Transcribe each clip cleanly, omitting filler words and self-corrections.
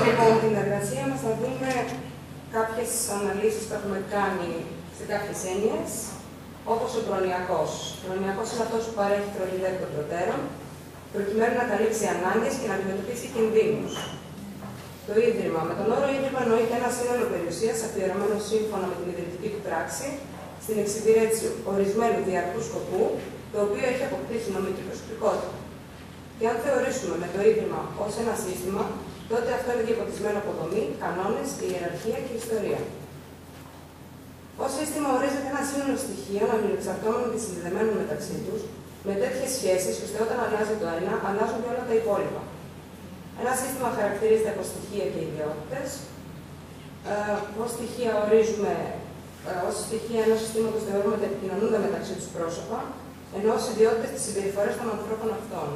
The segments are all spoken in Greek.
Λοιπόν, την εργασία μας θα δούμε κάποιες αναλύσεις που έχουμε κάνει σε κάποιες έννοιες, όπως ο προνοιακός. Ο προνοιακός είναι αυτός που παρέχει φροντίδα εκ των προτέρων, προκειμένου να καλύψει ανάγκες και να αντιμετωπίσει κινδύνους. Το Ίδρυμα. Με τον όρο Ίδρυμα εννοείται ένα σύνολο περιουσίας αφιερωμένο σύμφωνα με την ιδρυτική του πράξη στην εξυπηρέτηση ορισμένου διαρκού σκοπού, το οποίο έχει αποκτήσει νομική προσωπικότητα. Και αν θεωρήσουμε με το Ίδρυμα ως ένα σύστημα, τότε αυτό είναι διακοπισμένο από δομή, κανόνες, ιεραρχία και ιστορία. Ως σύστημα ορίζεται ένα σύνολο στοιχείων αλληλεξαρτώμενων και συνδεδεμένων μεταξύ τους, με τέτοιες σχέσεις, ώστε όταν αλλάζει το ένα, αλλάζουν και όλα τα υπόλοιπα. Ένα σύστημα χαρακτηρίζεται από στοιχεία και ιδιότητες. Ως στοιχεία ορίζουμε, ως στοιχεία ενός συστήματος θεωρούμε ότι επικοινωνούνται μεταξύ τους πρόσωπα, ενώ ως ιδιότητες τις συμπεριφορές των ανθρώπων αυτών.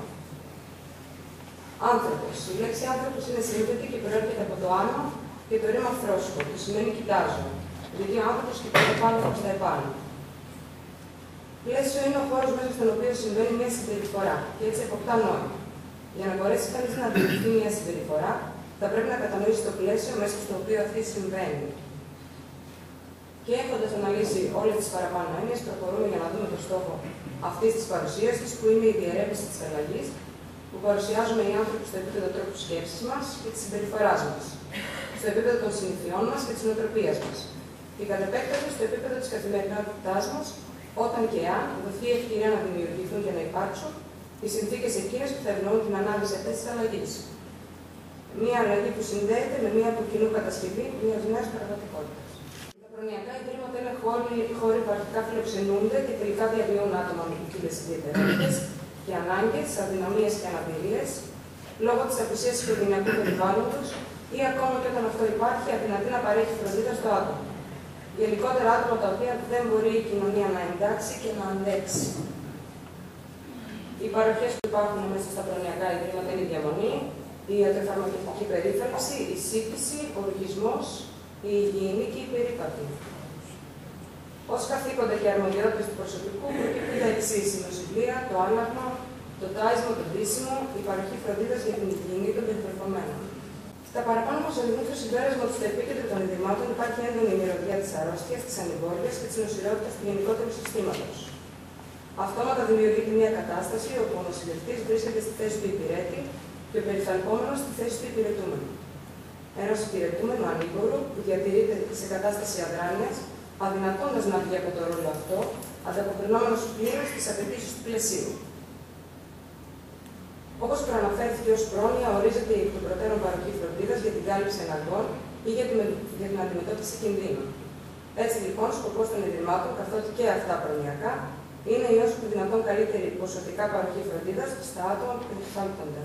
Άνθρωπος. Η λέξη άνθρωπος είναι σύνθετη και προέρχεται από το άνομα και το ρήμα φρόσκο, που σημαίνει κοιτάζω, γιατί ο άνθρωπος κοιτάζει πάνω προς τα επάνω. Πλαίσιο είναι ο χώρος μέσα στον οποίο συμβαίνει μια συμπεριφορά και έτσι αποκτά νόημα. Για να μπορέσει κανείς να αντιληφθεί μια συμπεριφορά, θα πρέπει να κατανοήσει το πλαίσιο μέσα στο οποίο αυτή συμβαίνει. Και έχοντας αναλύσει όλες τις παραπάνω έννοιες, προχωρούμε για να δούμε το στόχο αυτής της παρουσίασης, που είναι η διερεύνηση της αλλαγής, που παρουσιάζουμε οι άνθρωποι στο επίπεδο τρόπου σκέψης μας και της συμπεριφοράς μας, στο επίπεδο των συνηθιών μας και της νοοτροπίας μας, και κατ' επέκταση στο επίπεδο της καθημερινότητάς μας, όταν και αν δοθεί ευκαιρία να δημιουργηθούν και να υπάρξουν οι συνθήκες εκείνες που θα ευνοούν την ανάλυση αυτής της αλλαγής. Μία αλλαγή που συνδέεται με μία από κοινού κατασκευή μιας νέας πραγματικότητας. Τα προνοιακά ιδρύματα είναι χώροι που αρχικά φιλοξενούνται και τελικά διαβιώνουν άτομα με ποικίλες ιδιαιτερότητες και ανάγκες, αδυναμίες και αναπηρίες, λόγω της απουσίας του οικογενειακού περιβάλλοντος ή ακόμα και όταν αυτό υπάρχει, αδυνατεί να παρέχει φροντίδα στο άτομο. Γενικότερα άτομα τα οποία δεν μπορεί η κοινωνία να εντάξει και να αντέξει. Οι παροχές που υπάρχουν μέσα στα προνοιακά ιδρύματα είναι η διαμονή, η ιατροφαρμακευτική περίθαλψη, η σύντηση, ο οργισμός, η υγιεινή και η περίπατη. Ως καθήκοντα και αρμοδιότητες του προσωπικού προκύπτουν τα εξής: η νοσηλεία, το άλλαγμα, το τάισμα, το ντύσιμο, η παροχή φροντίδας για την υγιεινή των περιθωριωμένων. Στα παραπάνω μας οδηγούν στο συμπέρασμα ότι στο επίκεντρο των ιδρυμάτων υπάρχει έντονη μυρωδιά της αρρώστιας, της ανηβόλειας και της νοσηρότητας του γενικότερου συστήματος. Αυτόματα δημιουργείται μια κατάσταση όπου ο νοσηλευτής βρίσκεται στη θέση του υπηρέτη και ο περιθαλπόμενος στη θέση του υπηρετούμενου. Ενός υπηρετούμενου ανήμπορου που διατηρείται σε κατάσταση αδράνειας, αδυνατώντας να βγει από το ρόλο αυτό, ανταποκρινόμενος πλήρως στις απαιτήσεις του πλαισίου. Όπως προαναφέρθηκε ως πρόνοια, ορίζεται η εκ των προτέρων παροχή φροντίδας για την κάλυψη αναγκών ή για την αντιμετώπιση κινδύνων. Έτσι λοιπόν, σκοπός των ιδρυμάτων, καθότι και αυτά προνοιακά, είναι η όσο το δυνατόν καλύτερη ποσοτικά παροχή φροντίδας στα άτομα που περιθάλπτονται.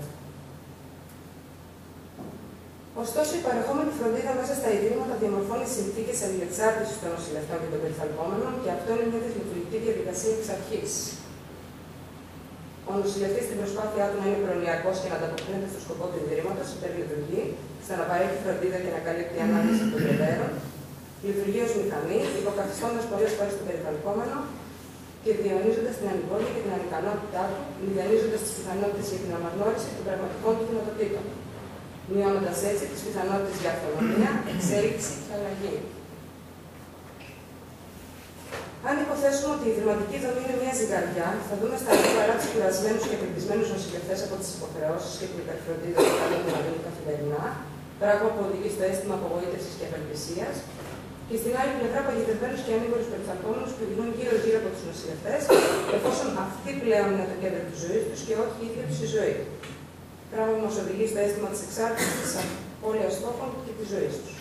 Ωστόσο, η παρεχόμενη φροντίδα μέσα στα ιδρύματα διαμορφώνει συνθήκες αλληλεξάρτησης των νοσηλευτών και των περιθαλπόμενων και αυτό είναι μια δυσλειτουργική διαδικασία εξ αρχής. Ο νοσηλευτής στην προσπάθειά του να είναι προνοιακός και να ανταποκρίνεται στο σκοπό του ιδρύματος υπερλειτουργεί, ώστε να παρέχει φροντίδα και να καλύπτει ανάγκες των προτέρων, λειτουργεί ως μηχανή, υποκαθιστώντας πολλές φορές τον περιθαλπόμενο και διαιωνίζοντας την ανηβόλεια και την ανικανότητά του, μηδενίζοντας τις πιθανότητες για την αναγνώριση των πραγματικών του δυνατοτήτων, μειώνοντας έτσι τις πιθανότητες για αυτονομία, εξέλιξη και αλλαγή. Αν υποθέσουμε ότι η ιδρυματική δομή είναι μια ζυγαριά, θα δούμε στα αριστερά τους κουρασμένους και απελπισμένους νοσηλευτές από τις υποχρεώσεις και την υπερφροντίδα που κάνουν να δίνουν καθημερινά, πράγμα που οδηγεί στο αίσθημα απογοήτευσης και απελπισίας, και στην άλλη πλευρά παγιδευμένους και ανήμπορους περιθαλπόμενους που γυρνούν γύρω-γύρω από τους νοσηλευτές, εφόσον αυτοί πλέον είναι το κέντρο της ζωής τους και όχι η ίδια τους η ζωή. Πράγμα που μας οδηγεί στο αίσθημα της εξάρτησης, της απώλειας στόχων και της ζωής τους.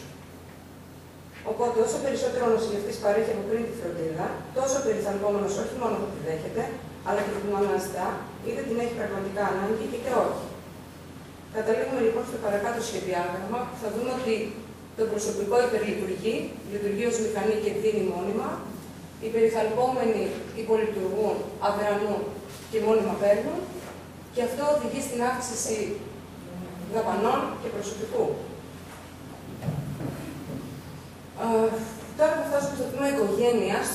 Οπότε, όσο περισσότερο ο νοσηλευτής παρέχει από πριν τη φροντίδα, τόσο ο περιθαλπόμενος όχι μόνο που τη δέχεται, αλλά και την αναζητά, είτε την έχει πραγματικά ανάγκη είτε όχι. Καταλήγουμε λοιπόν στο παρακάτω σχεδιάγραμμα, που θα δούμε ότι το προσωπικό υπερλειτουργεί, λειτουργεί ως μηχανή και δίνει μόνιμα, οι περιθαλπόμενοι υπολειτουργούν, αδρανούν και μόνιμα παίρνουν, και αυτό οδηγεί στην αύξηση δαπανών και προσωπικού. Τώρα θα φτάσουμε στο τμήμα οικογένειας,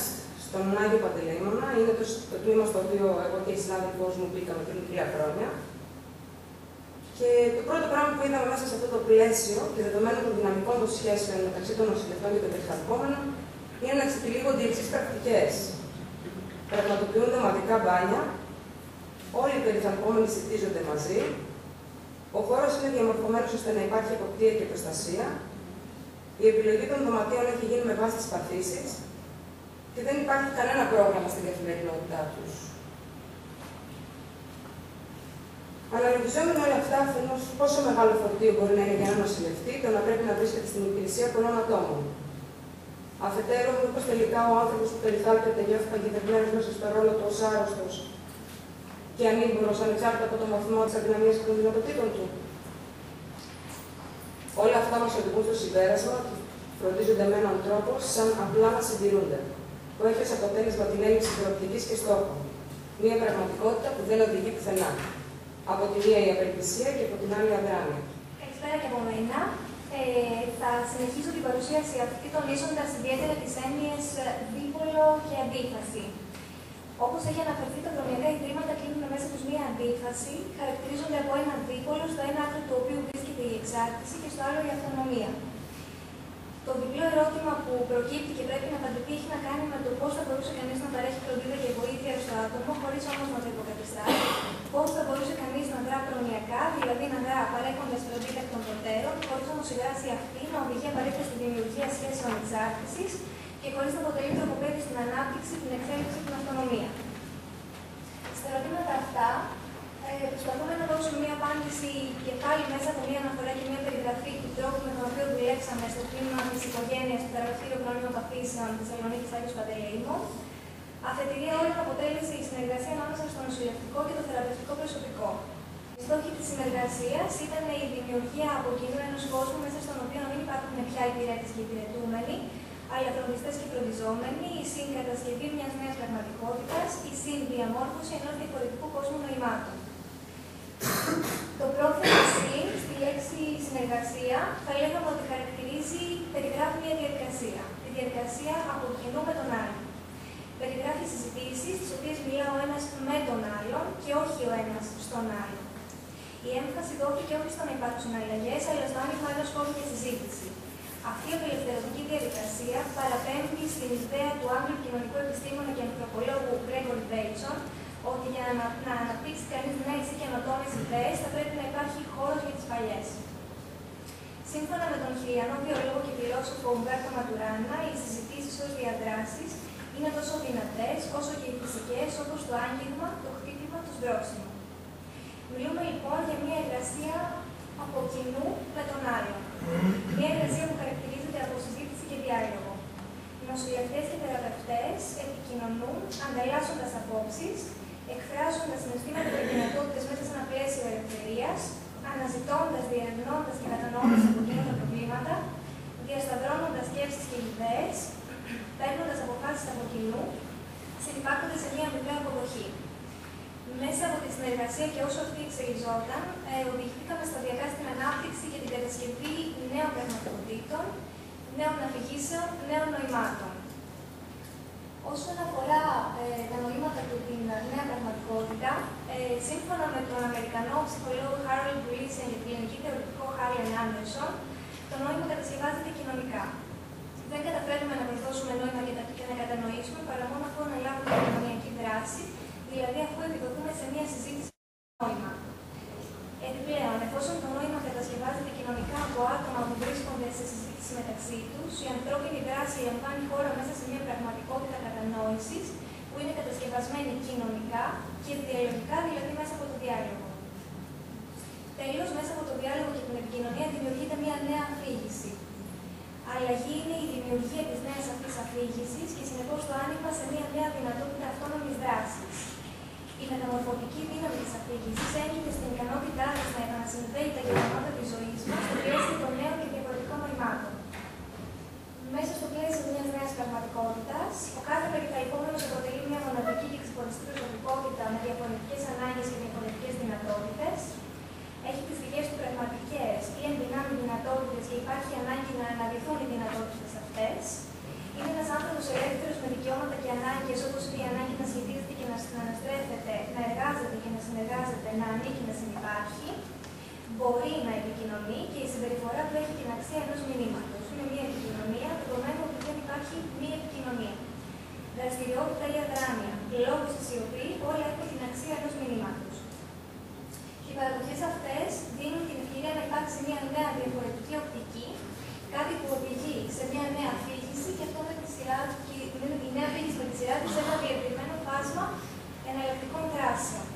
στον Άγιο Παντελεήμονα. Είναι το τμήμα στο οποίο εγώ και οι συνάδελφός μου μπήκαμε πριν 3 χρόνια. Και το πρώτο πράγμα που είδαμε μέσα σε αυτό το πλαίσιο και δεδομένου των δυναμικών των σχέσεων μεταξύ των νοσηλευτών και των περιθαλπόμενων είναι να ξετυλίγονται οι εξής πρακτικές. Πραγματοποιούνται ομαδικά μπάνια, όλοι οι περιθαλπόμενοι συντίζονται μαζί, ο χώρος είναι διαμορφωμένος ώστε να υπάρχει εποπτεία και προστασία, η επιλογή των δωματίων έχει γίνει με βάση τις παθήσεις και δεν υπάρχει κανένα πρόγραμμα στην καθημερινότητά τους. Αναλογιζόμενοι όλα αυτά, αφενός πόσο μεγάλο φορτίο μπορεί να είναι για έναν νοσηλευτή, το να πρέπει να βρίσκεται στην υπηρεσία πολλών ατόμων. Αφετέρου, μήπως τελικά ο άνθρωπος που περιθάλπεται νιώθει παγιδευμένος μέσα στο ρόλο του ως άρρωστος και ανήμπορος ανεξάρτητα από τον βαθμό της αδυναμίας και των δυνατοτήτων του. Όλα αυτά μας οδηγούν στο συμπέρασμα ότι φροντίζονται με έναν τρόπο σαν απλά να συντηρούνται, που έχει ως αποτέλεσμα την έλλειψη προοπτικής και στόχων. Μία πραγματικότητα που δεν οδηγεί πουθενά. Από τη μία η απελπισία και από την άλλη η αδράνεια. Καλησπέρα και από μένα. Θα συνεχίσω την παρουσίαση αυτή τονίζοντας ιδιαίτερα τις έννοιες δίπολο και αντίφαση. Όπως έχει αναφερθεί, τα προνομιακά ιδρύματα κλείνουν μέσα τους μία αντίφαση, χαρακτηρίζονται από ένα δίπολο, στο ένα άκρο του οποίου βρίσκεται η εξάρτηση και στο άλλο η αυτονομία. Το διπλό ερώτημα που προκύπτει και πρέπει να απαντηθεί έχει να κάνει με το πώς θα μπορούσε κανείς να παρέχει φροντίδα και βοήθεια στο άτομο, χωρίς όμως να το υποκαθιστά. Πώς θα μπορούσε κανείς να δρά προνομιακά, δηλαδή να δρά παρέχοντας φροντίδα εκ των προτέρων, χωρίς όμως η δράση αυτή να οδηγεί απαραίτητα στη δημιουργία σχέσεων εξάρτησης και χωρίς να αποτελεί τροποπέδι στην ανάπτυξη, την εξέλιξη και την αυτονομία. Στα ερωτήματα αυτά, προσπαθούμε να δώσουμε μία απάντηση και πάλι μέσα από μία αναφορά και μία περιγραφή του τρόπου με τον οποίο δουλέψαμε στο τμήμα της οικογένειας του Εργαστήριου Γνώμιων Παθήσεων Θεσσαλονίκης Άγιος Παντελεήμων. Αφετηρία όλων αποτέλεσε η συνεργασία ανάμεσα στο νοσηλευτικό και το θεραπευτικό προσωπικό. Η στόχη της συνεργασίας ήταν η δημιουργία από κοινού ενός κόσμου μέσα στον οποίο να μην υπάρχουν πια υπηρέτες και υπηρετούμενοι, αλλά φροντιστές και φροντιζόμενοι, η συγκατασκευή μιας νέας πραγματικότητας, η συνδιαμόρφωση ενός διαφορετικού κόσμου νοημάτων. Το πρόθεσμα συν στη λέξη συνεργασία θα λέγαμε ότι περιγράφει μια διαδικασία. Τη διαδικασία από κοινού με τον άλλον. Περιγράφει συζητήσεις, τις οποίες μιλά ο ένας με τον άλλον και όχι ο ένας στον άλλον. Η έμφαση δόθηκε όχι στο να υπάρξουν αλλαγές, αλλά στο άνοιγμα ενός χώρου για συζήτηση. Αυτή η απελευθερωτική διαδικασία παραπέμπει στην ιδέα του Άγγλου κοινωνικού επιστήμονα και ανθρωπολόγου Gregory Bateson ότι για να αναπτύξει κανείς νέες ή καινοτόμες ιδέες θα πρέπει να υπάρχει χώρος για τις παλιές. Σύμφωνα με τον χιλιανό βιολόγο και φιλόσοφο Ουμπέρτο Ματουράνα, οι συζητήσεις ως διαδράσεις είναι τόσο δυνατές όσο και οι φυσικές, όπως το άγγιγμα, το χτύπημα, το σμπρόξιμο. Μιλούμε λοιπόν για μια εργασία από κοινού με τον άλλον. Μια εργασία που χαρακτηρίζεται από συζήτηση και διάλογο. Οι νοσηλευτές και θεραπευτές επικοινωνούν, ανταλλάσσοντας απόψεις, εκφράζοντας συναισθήματα και δυνατότητες μέσα σε ένα πλαίσιο ελευθερίας, αναζητώντας, διερευνώντας και κατανοώντας από κοινού τα προβλήματα, διασταυρώνοντας σκέψεις και ιδέες, παίρνοντας αποφάσεις από κοινού, συνυπάρχοντας σε μια αμοιβαία αποδοχή. Μέσα από τη συνεργασία και όσο αυτή εξελιζόταν, οδηγηθήκαμε σταδιακά στην ανάπτυξη και την κατασκευή νέων πραγματικότητων, νέων αφηγήσεων, νέων νοημάτων. Όσον αφορά τα νοήματα του την νέα πραγματικότητα, σύμφωνα με τον Αμερικανό ψυχολόγο Harold Wilson και κλινική θεωρητικό Harlan Anderson, το νόημα κατασκευάζεται κοινωνικά. Δεν καταφέρουμε να προσδώσουμε νόημα και να κατανοήσουμε παρά μόνο αφού αναλάβουμε την κοινωνιακή δράση, δηλαδή αφού επιδοθούμε σε μια συζήτηση νόημα. Επιπλέον, εφόσον το νόημα κατασκευάζεται κοινωνικά από άτομα που βρίσκονται σε συζήτηση μεταξύ τους, η ανθρώπινη δράση λαμβάνει χώρα μέσα σε μια πραγματικότητα κατανόησης που είναι κατασκευασμένη κοινωνικά και διαλογικά, δηλαδή μέσα από το διάλογο. Τέλος, μέσα από το διάλογο και την επικοινωνία δημιουργείται μια νέα αφήγηση. Αλλαγή είναι η δημιουργία της νέας αυτής αφήγησης και συνεπώς το άνοιγμα σε μια νέα δυνατότητα αυτόνομης δράσης. Η μεταμορφωτική δύναμη της αφήγησης έγκυται στην ικανότητά της να επανασυνδέει τα γεγονότα της ζωής μας στο πλαίσιο των νέων και διαφορετικών νοημάτων. Μέσα στο πλαίσιο μιας νέας πραγματικότητας, ο κάθε περιθαλπόμενος αποτελεί μια μοναδική και ξεχωριστή προσωπικότητα με διαφορετικές ανάγκες και διαφορετικές δυνατότητες. Έχει τις δικές του πραγματικές ή ενδυνάμει δυνατότητες και υπάρχει ανάγκη να αναδυθούν οι δυνατότητες αυτές. Είναι ένας άνθρωπος ελεύθερος με δικαιώματα και ανάγκες, όπως είναι η ανάγκη να σχετίζεται και να αναστρέφεται, να εργάζεται και να συνεργάζεται, να ανήκει, να συνυπάρχει. μπορεί να επικοινωνεί και η συμπεριφορά του έχει την αξία ενός μηνύματος. Είναι μία επικοινωνία, δεδομένου ότι δεν υπάρχει μία επικοινωνία. Δραστηριότητα ή αδράνεια, λόγος ή σιωπή, όλα έχουν την αξία ενός μηνύματος. Οι παραδοχές αυτές δίνουν την ευκαιρία να υπάρξει μια νέα διαφορετική οπτική, κάτι που οδηγεί σε μια νέα αφήγηση και αυτό με τη σειρά του, η νέα αφήγηση με τη σειρά του σε ένα διευρυμένο φάσμα εναλλακτικών δράσεων.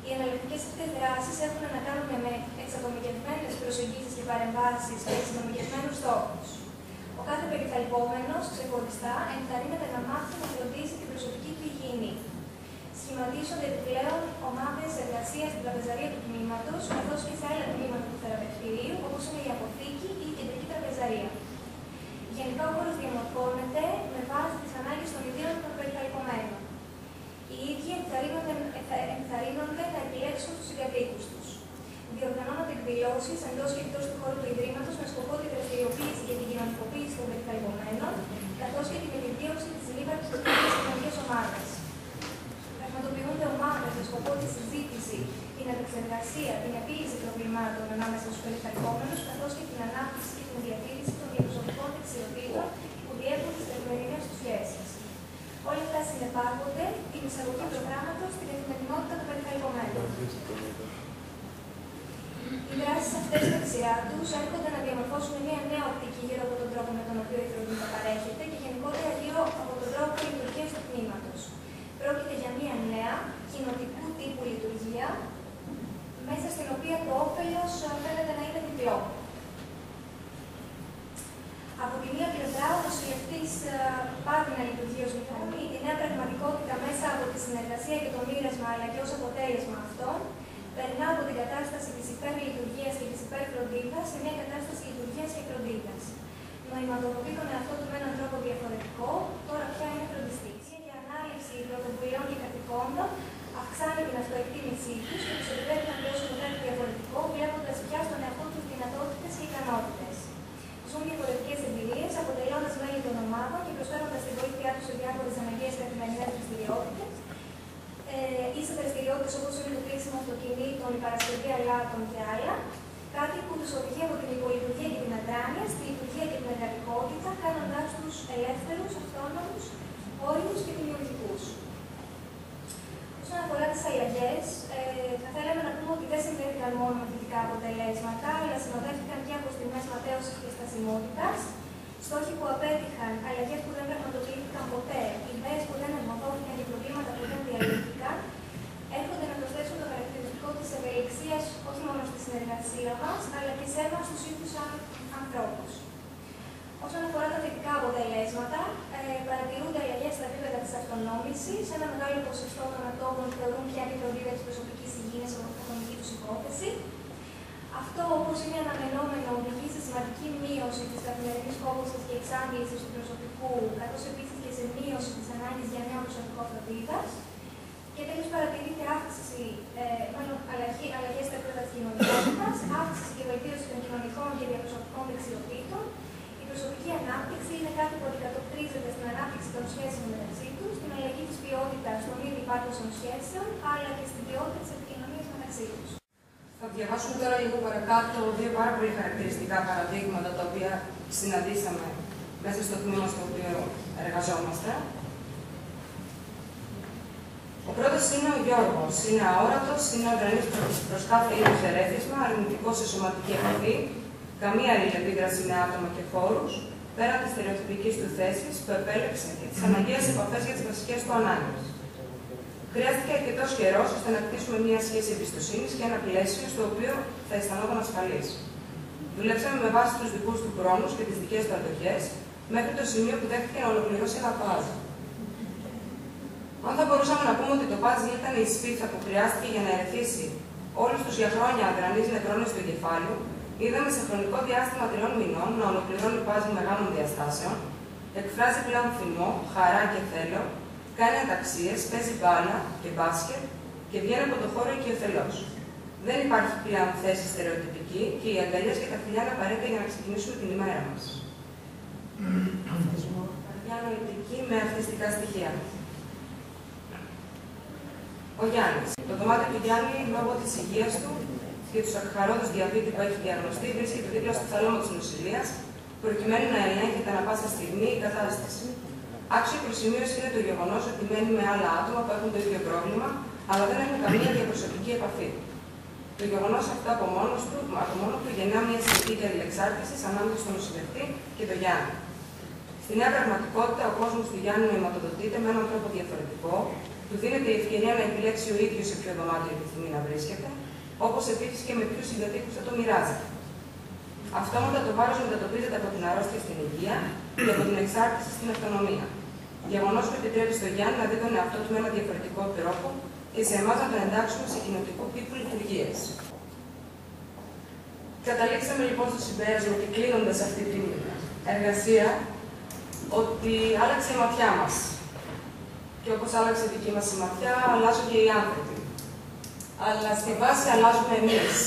Οι εναλλακτικές αυτές δράσεις έχουν να κάνουν με εξατομικευμένες προσεγγίσεις και παρεμβάσεις και εξατομικευμένους στόχους. Ο κάθε περιθαλπόμενος ξεχωριστά ενθαρρύνεται να μάθει να φροντίσει την προσωπική του υγιεινή. Σχηματίζονται επιπλέον ομάδες εργασίας στην τραπεζαρία του τμήματος, καθώς και σε άλλα τμήματα του θεραπευτηρίου, όπως είναι η αποθήκη ή η κεντρική τραπεζαρία. Γενικά, ο χώρος διαμορφώνεται με βάση τις ανάγκες των ιδίων των περιθαλπωμένων. Οι ίδιοι ενθαρρύνονται να επιλέξουν τους συγκατοίκους τους. Διοργανώνονται εκδηλώσεις εντός και εκτός του χώρου του Ιδρύματος με σκοπό τη δραστηριοποίηση και την κοινωνικοποίηση των περιθαλπωμένων, καθώς και την επιδίωξη της ύπαρξης της κοινωνικής ομάδας. Πραγματοποιούνται ομάδες με σκοπό τη συζήτηση, την επεξεργασία, την επίλυση προβλημάτων ανάμεσα στους περιθαλπόμενους, καθώς και την ανάπτυξη και την διατήρηση των διαπροσωπικών δεξιοτήτων που διέπουν τις καθημερινές τους σχέσεις. Όλα αυτά συνεπάγονται την εισαγωγή προγράμματος στην καθημερινότητα των περιθαλπωμένων. Οι δράσεις αυτές με τη σειρά τους έρχονται να διαμορφώσουν μια νέα οπτική γύρω από τον τρόπο με τον οποίο η φροντίδα παρέχεται και γενικότερα γύρω από τον τρόπο λειτουργίας του τμήματος. Πρόκειται για μια νέα κοινοτικού τύπου λειτουργία, μέσα στην οποία το όφελος φαίνεται να είναι διπλό. Από τη μία πλευρά, ο νοσηλευτής πάει να λειτουργεί ως μηχανή, τη νέα πραγματικότητα μέσα από τη συνεργασία και το μοίρασμα, αλλά και ως αποτέλεσμα αυτών, περνά από την κατάσταση της υπερλειτουργίας και της υπερφροντίδας σε μια κατάσταση λειτουργίας και φροντίδας. Νοηματοδοτεί τον εαυτό του με έναν τρόπο διαφορετικό, τώρα πια είναι φροντιστής. Η ανάληψη πρωτοβουλειών και καθηκόντων αυξάνει την αυτοεκτίμησή τους και τους επιτρέπει να βιώσουν κάτι διαφορετικό, βλέποντας πια στον εαυτό τους δυνατότητες και ικανότητες. Ζουν διαφορετικές εμπειρίες, αποτελώντας μέλη των ομάδων και προσφέροντας τη βοήθειά τους σε διάφορες αναγκαίες καθημερινές δραστηριότητες ή σε δραστηριότητες όπως είναι το κλείσιμο αυτοκινήτων, η παρασκευή αλάτων και άλλα, κάτι που τους οδηγεί από την υπολειτουργία και την αδράνεια στη λειτουργία και την εργατικότητα, κάνοντάς τους ελεύθερους, αυτόνομους, όριμους και δημιουργικούς. Όσον αφορά τις αλλαγές, θα θέλαμε να πούμε ότι δεν συνδέθηκαν μόνο με θετικά αποτελέσματα, αλλά συνοδεύτηκαν και από στιγμές ματέωσης και στασιμότητας, στόχοι που απέτυχαν, αλλαγές που δεν πραγματοποιήθηκαν ποτέ, ιδέες που δεν ευωδόθηκαν και προβλήματα που δεν διαλύθηκαν, έρχονται να προσθέσουν το χαρακτηριστικό της ευελιξίας όχι μόνο στη συνεργασία μας, αλλά και σε εμάς τους ίδιους ανθρώπους. Όσον αφορά τα θετικά αποτελέσματα, παρατηρούνται αλλαγές στα επίπεδα της αυτονόμησης. Ένα μεγάλο ποσοστό των ατόμων θεωρούν πια την φροντίδα της προσωπικής υγείας από την καθημερινή τους υπόθεση. Αυτό, όπως είναι αναμενόμενο, οδηγεί σε σημαντική μείωση της καθημερινής κόπωσης και εξάντλησης του προσωπικού, καθώς επίσης και σε μείωση της ανάγκης για νέο προσωπικό φροντίδας. Και τέλος, παρατηρείται αλλαγές στα επίπεδα της κοινωνικότητας, αύξηση και βελτίωση των κοινωνικών και διαπροσωπικών δεξιοτήτων. Η προσωπική ανάπτυξη είναι κάτι που αντικατοπτρίζεται στην ανάπτυξη των σχέσεων μεταξύ τους, στην αλλαγή της ποιότητας των ήδη υπάρχουσων σχέσεων, αλλά και στην ποιότητα της επικοινωνίας μεταξύ τους. Θα διαβάσουμε τώρα λίγο παρακάτω δύο πάρα πολύ χαρακτηριστικά παραδείγματα τα οποία συναντήσαμε μέσα στο τμήμα στο οποίο εργαζόμαστε. Ο πρώτος είναι ο Γιώργος. Είναι αόρατος, είναι αδρανής προς κάθε είδους ερέθισμα, αρνητικός σε σωματική επαφή, καμία αλληλεπίδραση με άτομα και χώρους, πέραν της στερεοτυπικής του θέσης που επέλεξε και τις αναγκαίες επαφές για τις βασικές του ανάγκες. Χρειάστηκε αρκετός καιρός ώστε να κτίσουμε μια σχέση εμπιστοσύνης και ένα πλαίσιο στο οποίο θα αισθανόταν ασφαλής. Δουλέψαμε με βάση τους δικούς του χρόνους και τις δικές του αντοχές, μέχρι το σημείο που δέχτηκε να ολοκληρώσει ένα παζλ. Αν θα μπορούσαμε να πούμε ότι το παζλ ήταν η σπίθα που χρειάστηκε για να ερεθίσει όλους τους για χρόνια αδρανείς νεκρώνες του εγκεφάλου, είδαμε σε χρονικό διάστημα 3 μηνών να ολοκληρώνει παζλ μεγάλων διαστάσεων, εκφράζει πλέον θυμό, χαρά και θέλω, κάνει αταξίες, παίζει μπάλα και μπάσκετ και βγαίνει από το χώρο οικειοθελώς. Δεν υπάρχει πλέον θέση στερεοτυπική και οι αγκαλιές και τα φιλιά είναι απαραίτητα για να ξεκινήσουμε την ημέρα μας. Καρδιά νοητική με αυτιστικά στοιχεία. Ο Γιάννης. Το δωμάτιο του Γιάννη, λόγω της υγείας του, και του ακχαρόδους διαβήτη που έχει διαγνωστεί βρίσκεται δίπλα στο θαλάμο της νοσηλείας, προκειμένου να ελέγχεται ανά πάσα στιγμή η κατάσταση. Άξιο προσημείωση είναι το γεγονός ότι μένει με άλλα άτομα που έχουν το ίδιο πρόβλημα, αλλά δεν έχουν καμία διαπροσωπική επαφή. Το γεγονός αυτό από μόνο του γεννά μια συνθήκη αλληλεξάρτησης ανάμεσα στον νοσηλευτή και τον Γιάννη. Στη νέα πραγματικότητα, ο κόσμος του Γιάννη νοηματοδοτείται με έναν τρόπο διαφορετικό, του δίνεται η ευκαιρία να επιλέξει ο ίδιος σε ποιο δωμάτιο επιθυμεί να βρίσκεται, όπως επίσης και με ποιους συμμετέχους θα το μοιράζεται. Αυτόματα το βάρος μετατοπίζεται από την αρρώστια στην υγεία και από την εξάρτηση στην αυτονομία. Γεγονός που επιτρέπει στον Γιάννη να δει τον εαυτό του με έναν διαφορετικό τρόπο και σε εμάς να τον εντάξουμε σε κοινοτικού τύπου λειτουργίες. Καταλήξαμε λοιπόν στο συμπέρασμα και κλείνοντας αυτή την εργασία ότι άλλαξε η ματιά μας. Και όπως άλλαξε η δική μας η ματιά, αλλάζουν και οι άνθρωποι. Αλλά στη βάση αλλάζουμε εμείς.